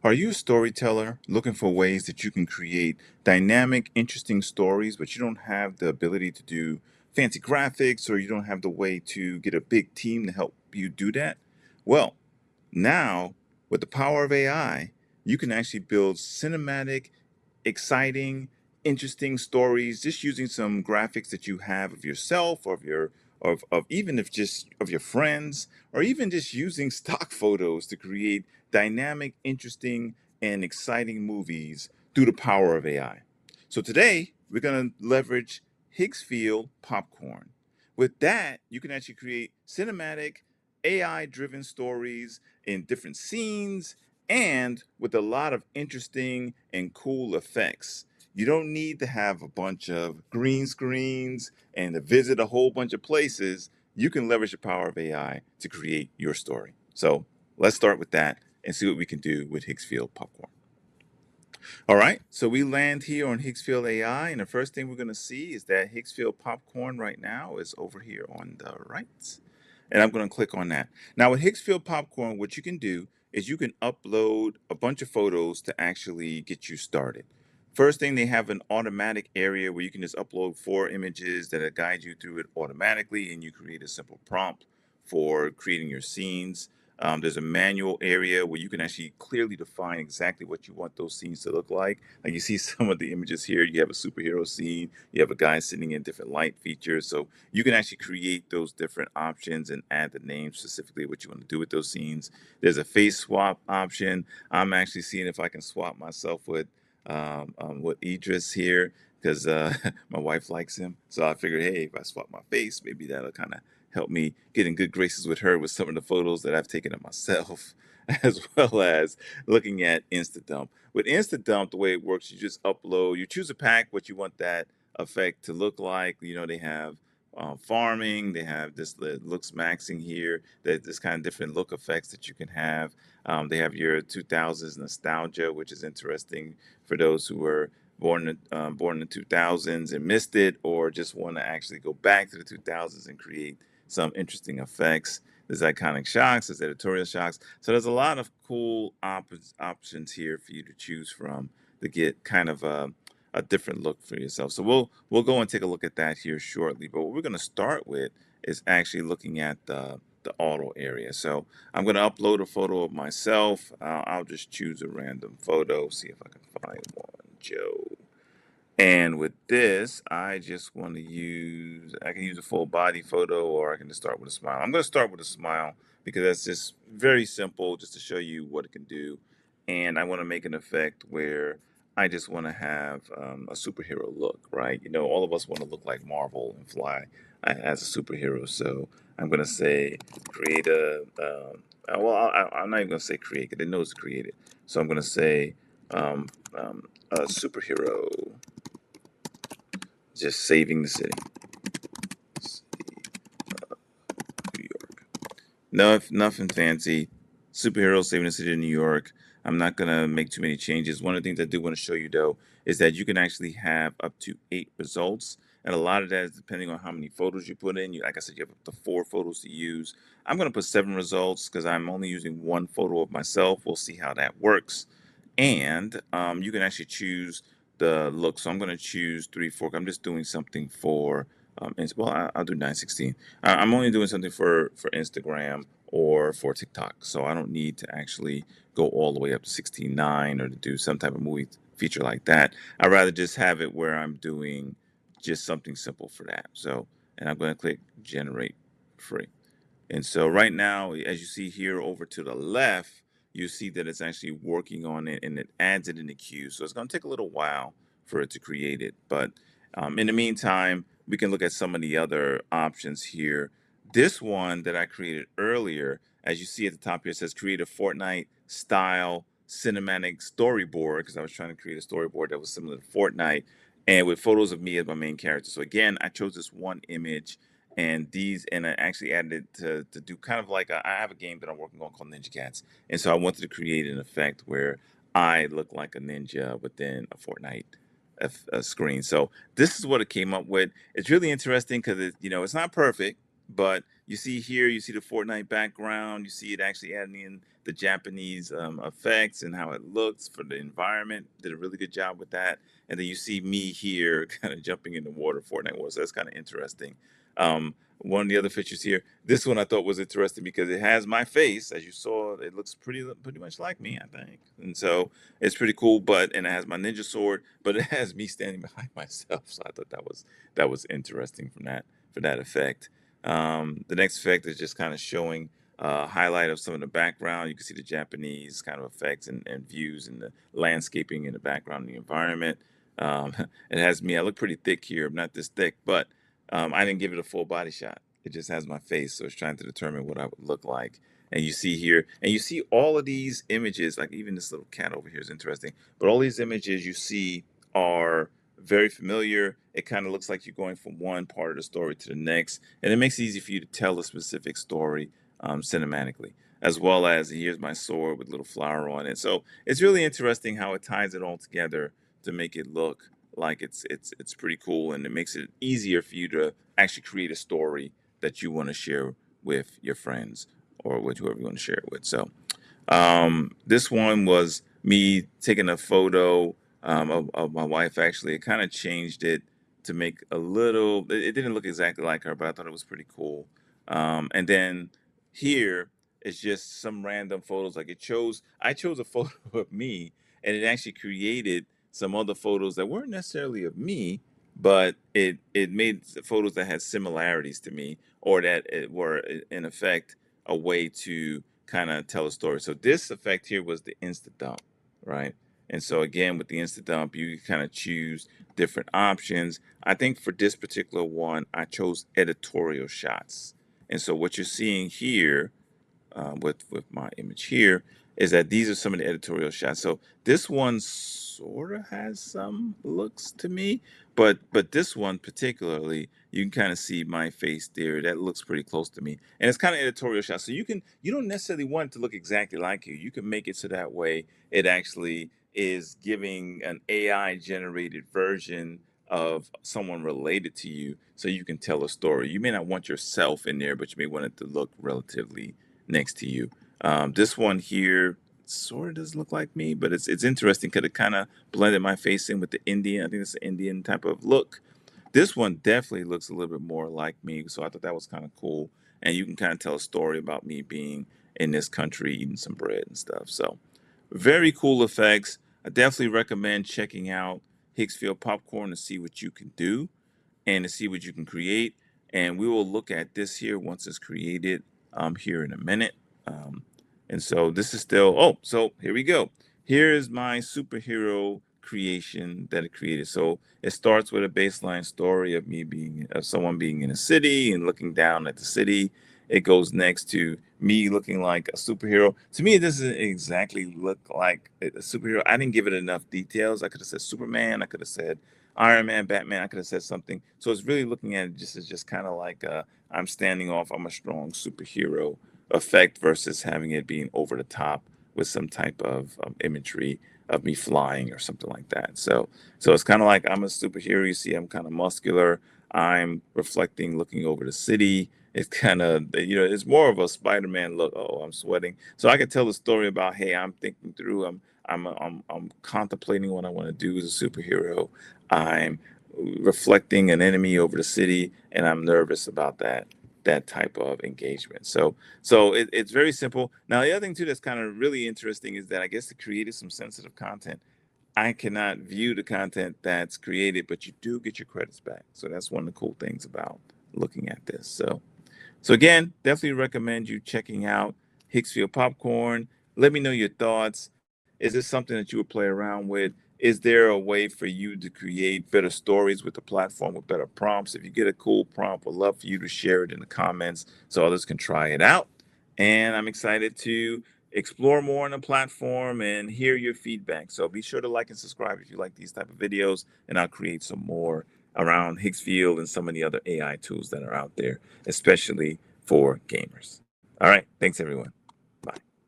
Are you a storyteller looking for ways that you can create dynamic, interesting stories, but you don't have the ability to do fancy graphics or you don't have the way to get a big team to help you do that? Well, now with the power of AI, you can actually build cinematic, exciting, interesting stories just using some graphics that you have of yourself or of even if just of your friends or even just using stock photos to create dynamic, interesting, and exciting movies through the power of AI. So today we're going to leverage Higgsfield Popcorn. With that, you can actually create cinematic, AI driven stories in different scenes and with a lot of interesting and cool effects. You don't need to have a bunch of green screens and to visit a whole bunch of places. You can leverage the power of AI to create your story. So let's start with that and see what we can do with Higgsfield Popcorn. All right, so we land here on Higgsfield AI, and the first thing we're going to see is that Higgsfield Popcorn right now is over here on the right. And I'm going to click on that. Now, with Higgsfield Popcorn, what you can do is you can upload a bunch of photos to actually get you started. First thing, they have an automatic area where you can just upload 4 images that guide you through it automatically, and you create a simple prompt for creating your scenes. There's a manual area where you can actually clearly define exactly what you want those scenes to look like. Like you see some of the images here, you have a superhero scene, you have a guy sitting in different light features. So you can actually create those different options and add the name specifically what you want to do with those scenes. There's a face swap option. I'm actually seeing if I can swap myself with Idris here because my wife likes him. So I figured, hey, if I swap my face, maybe that'll kind of help me get in good graces with her with some of the photos that I've taken of myself, as well as looking at InstaDump. With InstaDump, the way it works, you just upload, you choose a pack, what you want that effect to look like. You know, they have farming, they have this looks maxing here, that this kind of different look effects that you can have. They have your 2000s nostalgia, which is interesting for those who were born in the 2000s and missed it, or just want to actually go back to the 2000s and create some interesting effects. There's iconic shocks, there's editorial shocks. So there's a lot of cool options here for you to choose from to get kind of a different look for yourself. So we'll go and take a look at that here shortly. But what we're going to start with is actually looking at the auto area. So I'm going to upload a photo of myself. I'll just choose a random photo, see if I can find one, Joe. And with this, I just want to I can use a full body photo or I can just start with a smile. I'm going to start with a smile because that's just very simple just to show you what it can do. And I want to make an effect where I just want to have a superhero look, right? You know, all of us want to look like Marvel and fly as a superhero. So I'm going to say create I'm not even going to say create because it knows to create it. So I'm going to say um, a superhero just saving the city. New York. No, nothing fancy. Superheroes saving the city of New York. I'm not gonna make too many changes. One of the things I do want to show you though is that you can actually have up to 8 results, and a lot of that is depending on how many photos you put in. Like I said, you have up to 4 photos to use. I'm gonna put 7 results because I'm only using one photo of myself. We'll see how that works, and you can actually choose the look. So I'm gonna choose 3, 4. I'm just doing something for I'll do 916. I'm only doing something for Instagram or for TikTok, so I don't need to actually go all the way up to 16:9 or to do some type of movie feature like that. I'd rather just have it where I'm doing just something simple for that. So, and I'm going to click generate free. And so right now, as you see here over to the left, you see that it's actually working on it and it adds it in the queue. So it's going to take a little while for it to create it. But in the meantime, we can look at some of the other options here. This one that I created earlier, as you see at the top here, it says create a Fortnite style cinematic storyboard because I was trying to create a storyboard that was similar to Fortnite and with photos of me as my main character. So again, I chose this one image and I actually added it to do kind of like I have a game that I'm working on called Ninja Cats, and so I wanted to create an effect where I look like a ninja within a Fortnite a screen. So this is what it came up with. It's really interesting because it's not perfect, but you see here, you see the Fortnite background. You see it actually adding in the Japanese effects and how it looks for the environment. Did a really good job with that. And then you see me here kind of jumping in the water, Fortnite water. So that's kind of interesting. One of the other pictures here, this one I thought was interesting because it has my face. As you saw, it looks pretty much like me, I think. And so it's pretty cool. But and it has my ninja sword, but it has me standing behind myself. So I thought that was interesting from that for that effect. The next effect is just kind of showing highlight of some of the background. You can see the Japanese kind of effects and views and the landscaping in the background and the environment. Um, it has me. I look pretty thick here. I'm not this thick, but I didn't give it a full body shot. It just has my face, so it's trying to determine what I would look like. And you see here, and you see all of these images, like even this little cat over here is interesting. But all these images you see are very familiar. It kind of looks like you're going from one part of the story to the next, and it makes it easy for you to tell a specific story cinematically, as well as here's my sword with a little flower on it. So it's really interesting how it ties it all together to make it look like it's pretty cool, and it makes it easier for you to actually create a story that you want to share with your friends or with whoever you want to share it with. So this one was me taking a photo of my wife. Actually, it kind of changed it to make a little. It didn't look exactly like her, but I thought it was pretty cool. And then here is just some random photos. Like I chose a photo of me, and it actually created some other photos that weren't necessarily of me, but it made photos that had similarities to me, or that it were in effect a way to kind of tell a story. So this effect here was the instant dump, right? And so again, with the instant dump, you kind of choose different options. I think for this particular one, I chose editorial shots. And so what you're seeing here with my image here is that these are some of the editorial shots. So this one sort of has some looks to me, but this one particularly, you can kind of see my face there. That looks pretty close to me, and it's kind of editorial shots. So you don't necessarily want it to look exactly like you. You can make it so that way it actually is giving an AI generated version of someone related to you, so you can tell a story. You may not want yourself in there, but you may want it to look relatively next to you. This one here sort of does look like me, but it's interesting because it kind of blended my face in with the Indian. I think it's an Indian type of look. This one definitely looks a little bit more like me, so I thought that was kind of cool. And you can kind of tell a story about me being in this country eating some bread and stuff. So very cool effects. I definitely recommend checking out Higgsfield Popcorn to see what you can do and to see what you can create. And we will look at this here once it's created here in a minute. Um, and so this is still, oh, so here we go. Here is my superhero creation that it created. So it starts with a baseline story of of someone being in a city and looking down at the city. It goes next to me looking like a superhero. To me, it doesn't exactly look like a superhero. I didn't give it enough details. I could have said Superman. I could have said Iron Man, Batman. I could have said something. So it's really looking at it just as just kind of like I'm standing off. I'm a strong superhero effect versus having it being over the top with some type of imagery of me flying or something like that. So it's kind of like I'm a superhero. You see, I'm kind of muscular. I'm reflecting, looking over the city. It's kind of it's more of a Spider-Man look. Oh, I'm sweating. So I can tell the story about, hey, I'm thinking through. I'm contemplating what I want to do as a superhero. I'm reflecting an enemy over the city, and I'm nervous about that type of engagement. So it's very simple. Now the other thing too that's kind of really interesting is that I guess it created some sensitive content. I cannot view the content that's created, but you do get your credits back. So that's one of the cool things about looking at this. So again, definitely recommend you checking out Hicksfield Popcorn. Let me know your thoughts. Is this something that you would play around with? Is there a way for you to create better stories with the platform with better prompts? If you get a cool prompt, would love for you to share it in the comments so others can try it out. And I'm excited to explore more on the platform and hear your feedback. So be sure to like and subscribe if you like these type of videos, and I'll create some more around Higgsfield and some of the other AI tools that are out there, especially for gamers. All right. Thanks, everyone.